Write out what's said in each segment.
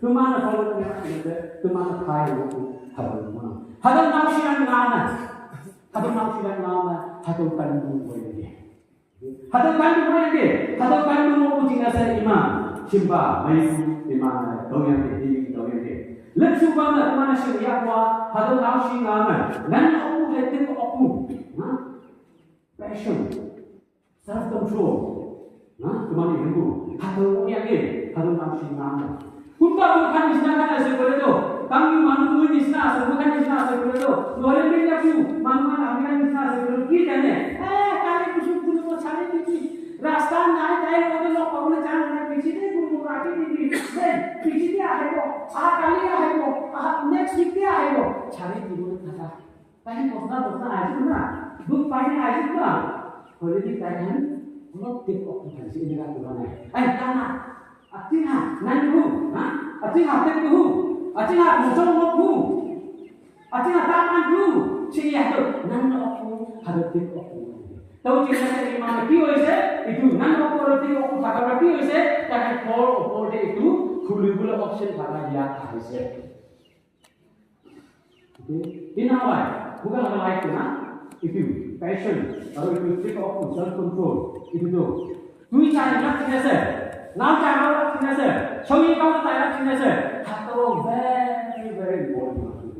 Tumana kalau kita tumana kaya waktu habis mana. Hadal nausian nama, hadal nausian nama, hadal kandung boleh. Hadal kandung boleh, hadal kandung mau uji nasi imam, simba, mayu, imam, doyan deh, doyan deh. Lepas mana mana syariat wa, hadal nausian nama, nan aku letak aku, passion, self control, tumana itu, hadal yang deh, hadal nausian nama. Kunta bukan isnakan asal berado. Kami manusia isna asal bukan isna asal berado. Luar negeri aku manusia Amerika isna asal berado. Kita ni, kali kusuk kusuk cari ni. Rasta naik naik orang lok orang cari ni. Pisini kusuk lagi ni. Pisini ada ko. Kali ada ko. Next week ada ko. Cari ni bukan kata. Tapi bosna aja na. Duk pagi aja na. Kalau kita kan, kalau tip okupansi ini kan bukan. Tanah. Atina nandu, atina tepu, atina muncul muku, atina taman du, siapa tu nandu aku harus tepu aku. Tahu cerita dari mana kioi itu nandu aku harus tepu aku sahaja kioi tapi call itu gula option sahaja dia harus. Ini apa? Bukan apa lain tu itu passion, atau itu tepu aku self control itu tu. Dua cara nak cerita. Now cara kita se, shoyi kau cara kita se, atau very important.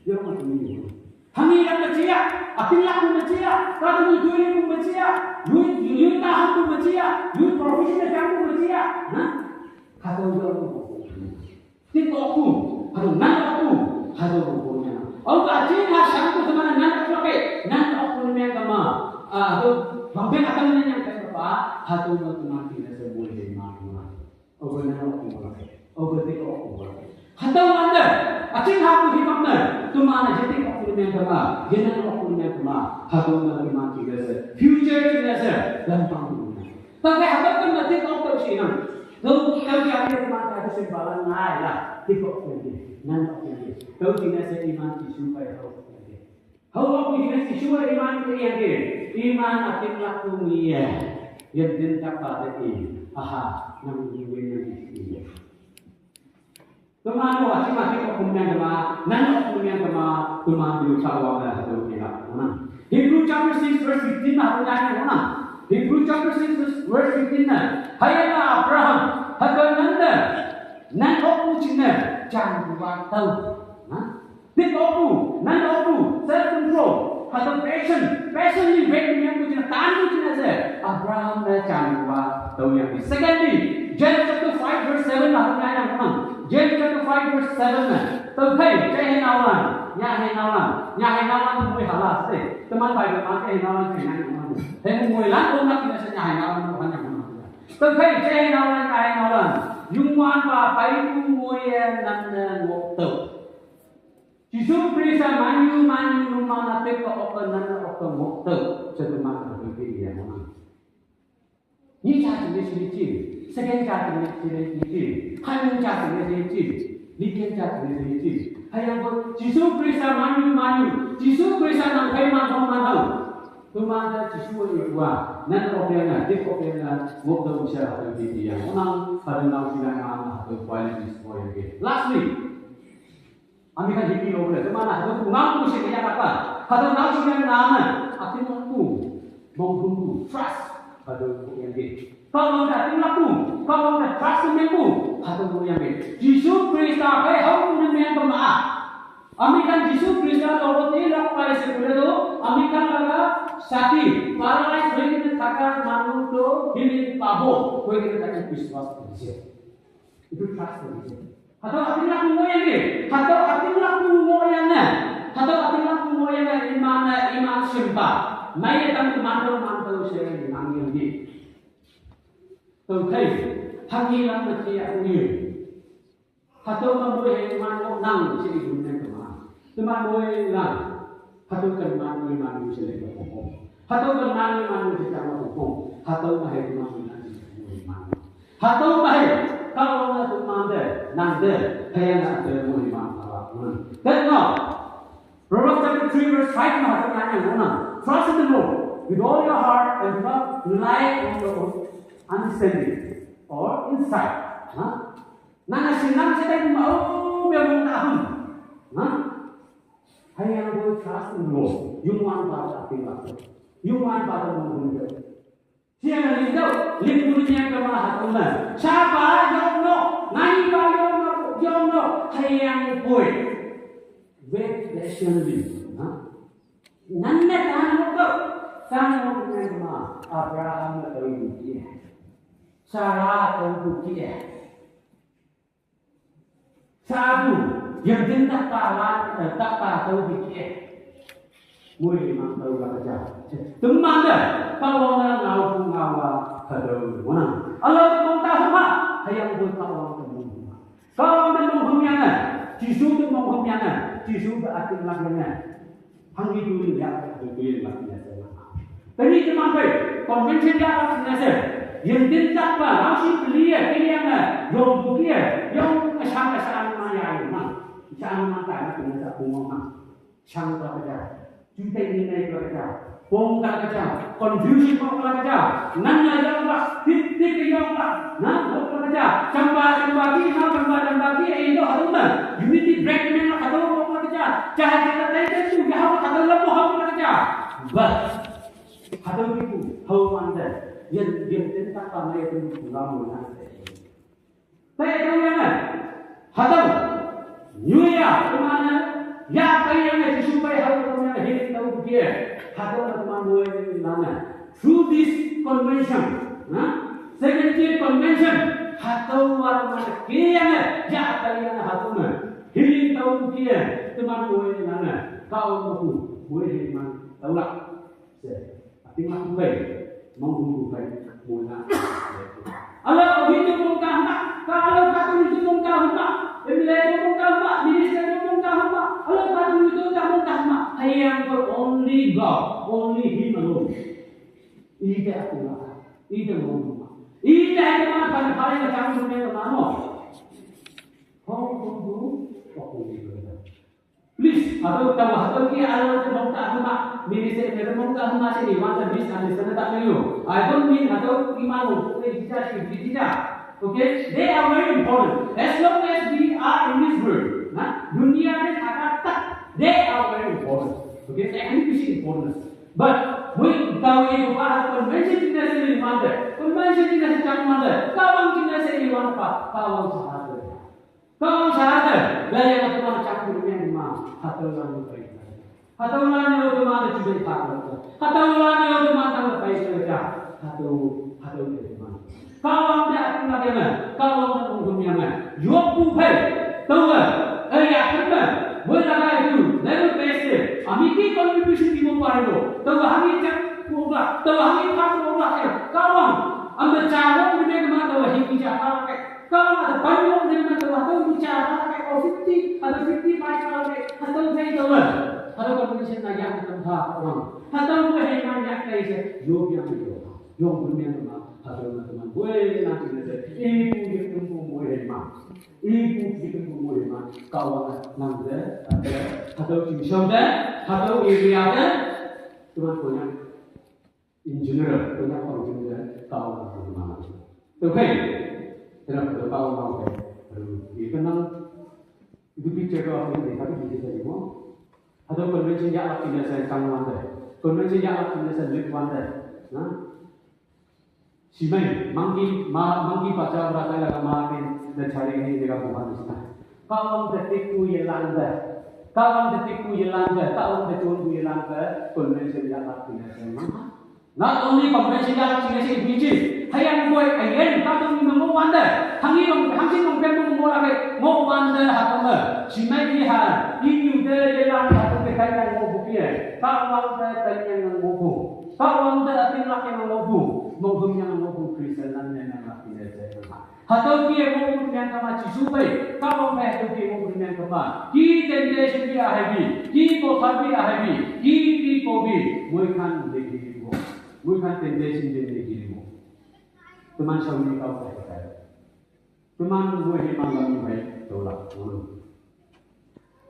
Dia macam ni. Kami yang bercia, akhirnya aku bercia, kalau you pun bercia, you tahan pun bercia, you profesional kamu bercia, atau dia aku. Tidak aku, atau nak aku, atau aku. Aku akhirnya sanggup dengan nak aku ni kama, atau hampir akan ni yang apa, atau nak mati. Hatau anda, acing aku hidup anda, tu mana jadi aku ni kama, jenak aku ni kama, hatau nanti mati desa, future desa, gampang tu. Tapi hatau kan nanti kau terus inam, tu kau jadi kama ada simbalan naik lah, tikok ni, nanti ni, kau jenak iman Yesus pada kau ni. Kau aku jenak Yesus iman iman ating laku ni yang dinta pada ini, nang diwujudkan ini. Kemana wajib mati kau punya kema, nana punya kema, kema diucapkan oleh Tuhan kita. Hebrew chapter 6 verse 15 aku tanya mana? Hebrew chapter 6 verse 15 hayana Abraham, hagananda, nan aku cina, jangan buat tahu. Tik aku, nan aku, self control, atau passion ni baik yang aku cina, tahan cina saya. Abraham dah jangan buat tahu yang ini. Secondly, James chapter 5 verse 7 aku tanya mana? James chapter 5 verse 7 tu hey, cai henawan, nya henawan tu mui halas deh. Teman baik teman cai henawan cai henawan. Hei mui lan orang kita senyah henawan bukan yang mana. Tu hey, cai henawan. Jumwan pa pai tu mui nan waktu. Yesus Kristus manyu mana teka open nan open waktu. Setelah berbeda yang mana. Ini cara sendiri. Second cara sendiri. Kami cara sendiri. Lihat cara sendiri. Hayang pun Yesus Kristus manyu. Yesus Kristus nang kai manau. Tumanda Yesus itu nan opennya, dek opennya, waktu usia berbeda yang mana. Padahal sidang mana atau kualitas semua yang. Lastly, kami kan hidup oleh kemana? Itu ngaku sih dia apa? Padahal sidang nama, akhirnya aku menghubung trust pada yang ini. Kalau anda laku, kalau anda trust membu, atau yang ini. Yesus Kristus apa? Hau yang bermaaf. Amerikan Yesus Kristus kalau tidak pada sekolah itu, Amerikan laga sakit, paralyzed, begini takkan malu tu, ini pabo, begini takkan Kristus bersih. Itu trust bersih. Atau artinya laku yang ini, atau artinya laku yang ini, atau artinya laku yang iman simpa. Maya kami mandu saya dipanggil di. Tentang hangilan bertiak ni. Atau memboleh mandu nang sini dunia kemana? Teman boleh nang. Atau kan mandu sini berhukum. Atau kan mandu secara hukum. Atau bahaya mandu nanti mandu. Atau bahaya kalau nak mandu nanti saya nak boleh mandu. Then now, Proverbs chapter 3 verse 5 masuk nanya mana? Trust in the Lord with all your heart and not rely on your own understanding or insight. Nang senang saya mau memang tahun. Nah, hayang gue trust in Lord. Yuman pada tinggal. Yuman pada mungkin. Siapa yang tahu? Limpurnya kemana tuhan? Siapa yang no? Nai bayo yang no? Hayang gue. Wait patiently. Nanda tahan mo. Tahan mo kemana? Abraham tahu bukti. Sarah tahu bukti. Sabu yang tindak kalah tak tahu bukti. Mui memang tahu lah kerja. Teman dah. Kalau orang ngau pun ngawa tahu mana. Allah tu tahu mak. Hayang pun tahu tahu. Kalau orang menghumyana, jisu tu menghumyana, jisu berarti maknanya. Hang itu dia betul maknanya. Tadi teman baik, konvensi dia maknanya. Yang tindak apa? Langsung belia, kiriangan, yang bukia, yang kesana maya ini, kesana mata ini kita bungong, sang kerja, juta ini naik kerja, bongkar kerja, konfusi bongkar kerja, nanya jawab, titik jawab, nah bongkar kerja, jambak itu harus unity breakdown atau bongkar kerja, jahat itu jauh atau lemah bongkar kerja, but atau itu how mandar. Yang tentang apa itu kamu nanti. Saya tahu yang mana? Hatau, New Year kemana? Ya kayaknya supaya hatau yang hidup tahu dia. Hatau teman gue mana? Through this convention, 17th convention, hatau orang mana? Kayaknya ya kayaknya hatau mana? Hidup tahu dia. Teman gue mana? Kau mahu gue hidup tahu lah. Tapi mahu baik. Menghubungkan mula. Allah hidup mungkah mak, kalau kata itu mungkah mak, bila mungkah mak, minister mungkah mak, Allah kata itu tak mungkah mak. Hayang for only God, only Him alone. Ida aku lah, ida mungkah. Ida itu mana pada paling macam dunia kemana? Kau tunggu, kau tunggu. Please, atau kia Allah mungkah mak. Minister mungkah mak sini, masa bis understand tak mayu. I don't mean atau imanu, tidak. Okay, they are very important. As long as we are in this world, dunia ni akan tak, they are very important. Okay, technically is important. But we tahu itu bahasa convention tidak sendiri mana, convention tidak sedang mana, kawan tidak sendiri mana, kawan sahaja. Kawan sahaja, gaya macam campur dunia ni mah, atau orang baik. Atau orang yang mana juga tak. Atau orang yang mana baik saja. Atau dari mana? Kalau anda akan bagaimana? Kalau anda menggunakan, Yopu pay, tahu tak? Ya benar. Boleh itu. Level base. Amiki contribution di bawah itu. Tahu kami cak pula. Tahu kami tak pula. Kawan, anda cara punya kemana? Tahu hidup cara. Kalau ada banyak dengan tahu bicara kayak 50 ada 55 atau kayak tahu. Kalau convention yang tempat orang, atau bukan yang kayak yoga yang dunia tempat, atau teman boleh nanti nanti, ibu kita pun boleh mah, kawan nanti atau insyaallah, atau iriada, teman punya engineer, punya engineer, kawan mana, oke, kenapa kawan mau itu nang itu bicara apa ini, tapi bicara ini mau. Atau konvensi yang akan saya kamu anda, konvensi yang akan saya lihat anda, Simei, mangki baca berasa lagi makin dan cari ini juga bukan sana. Kawan detikku yelanda, kawan detikku yelanda, konvensi yang akan saya. Not only konvensi yang akan saya biji, hayang boy again, kamu mau anda, hangsi mungkin mau lagi, mau anda hakama, Simei lihat, ini udah jelas. Kaya ng bukiye, kawang da kanya ng bubu, kawang da ating laki ng bubu, mongum niya ng bubu Kristen lang niya ng laki niya. Hataw kiye mongum niya kama chisubay, kawang may hataw kiye mongum niya kama, ki tendency ki ahebi, ki ko sabi ahebi, ki kobi, muy kan degi mo, muy kan tendency degi mo. Teman sa uni kau kaya, teman gue himang lang may tolak ulo.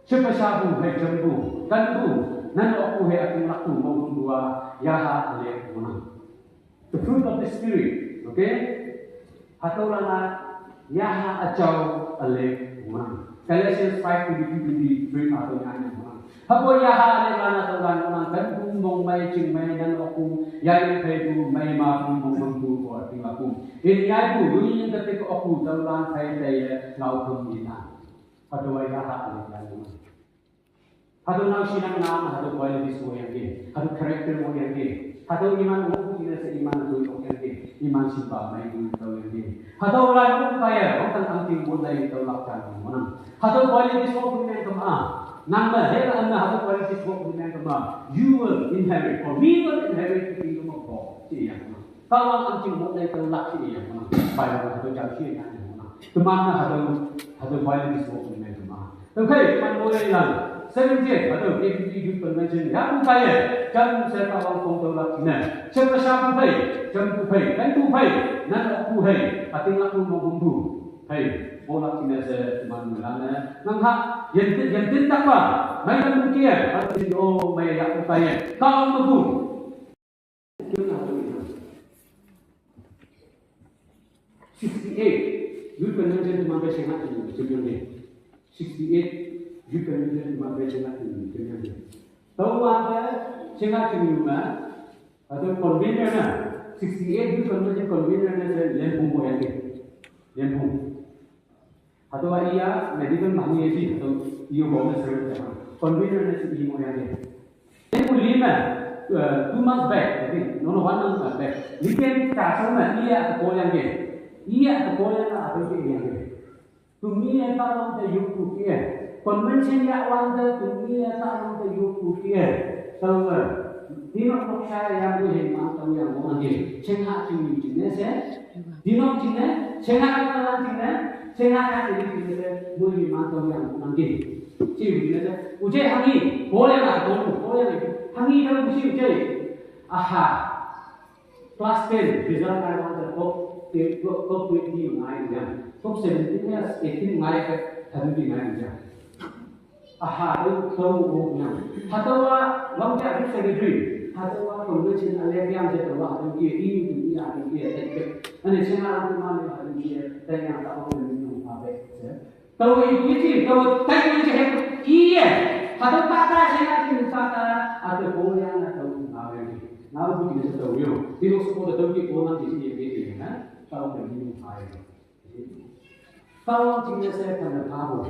Sepesabu hai jambu, kanbu, nan aku hai akan laku maupun dua yaha oleh menang. The fruit of the spirit, okay? Atau lana yaha achau ale man. Galatians 5:23 atau nyanyi man. Hapo yaha ale lana tawgan man kan mong may ching may nan aku yai kai tu may ma mong tu ko ting aku. In yai tu yun yung ko aku tawgan kai tay ngau thum ina. Hapo yaha ale lana man. Hapo nang sinang nam hapo qualities mo yang ke. Hapo character mo yang ke. Hapo iman mo ina sa iman tu yang ke. Iman simpa may tu yang ke. Hapo wala mo kaya ang angting mo dai tawlakan mo nang. Hapo qualities mo kun yang kama. Number, hapo qualities mo kun yang kama. You will inherit or we will inherit the kingdom of God. Siya. Kalau angting mo dai tawlak siya mo. Pai hapo jam siya yang mo. Tumama hapo qualities mo kun yang kama. Okay, man mo lang. 17 atau APP Convention yang kaya jam saya awal kongtolak ini siapa siapa pay jam tu pay dan tu pay nan aku pay ating aku mau bumbu pay bola ini saya cuma melana nangha yang tindak apa mai kan mungkin atau oh mai aku pay kau mau kena apa 68 Youth Convention memang sangat ini sebelumnya 68 you can use it to make it in tahu ada sangat cuma atau convener na 68 you convention convener na lempung mo yang lempung atau ia medical mahni isi atau iyo bonus service convener na si mo yang lempung 2 months back I think no 1 month back weekend kasar na ia ko yang apa yang tumia tahu the you kia Convention yang wanda dunia tahu ke yuku kia, tahu kan? Dinok loksa yang boleh mantau yang mungkin, cengat cumi cina se, dinok cina, cengat kawan cina, cengat kali cina boleh mantau yang mungkin. Ciri cina se, ujai hangi boleh lah, boleh lah. Hangi kalau mesti ujai, aha, kelas 10 result kalau ada top 20 mengai jam, top 17 ya 18 mengai ke tadi mengai jam. Aha, itu tahu hatawa longkar itu secretary hatawa convention alaiam je terwa itu ini ane cina aku mana ada dia tanya tahu minum apa tahu itu tahu tanya je iya hatawa kata cina kata ada boleh tahu nawe begini tahu yo tidak semua tahu di bola di sini begitu tahu minum air tahu cina saya pada tahu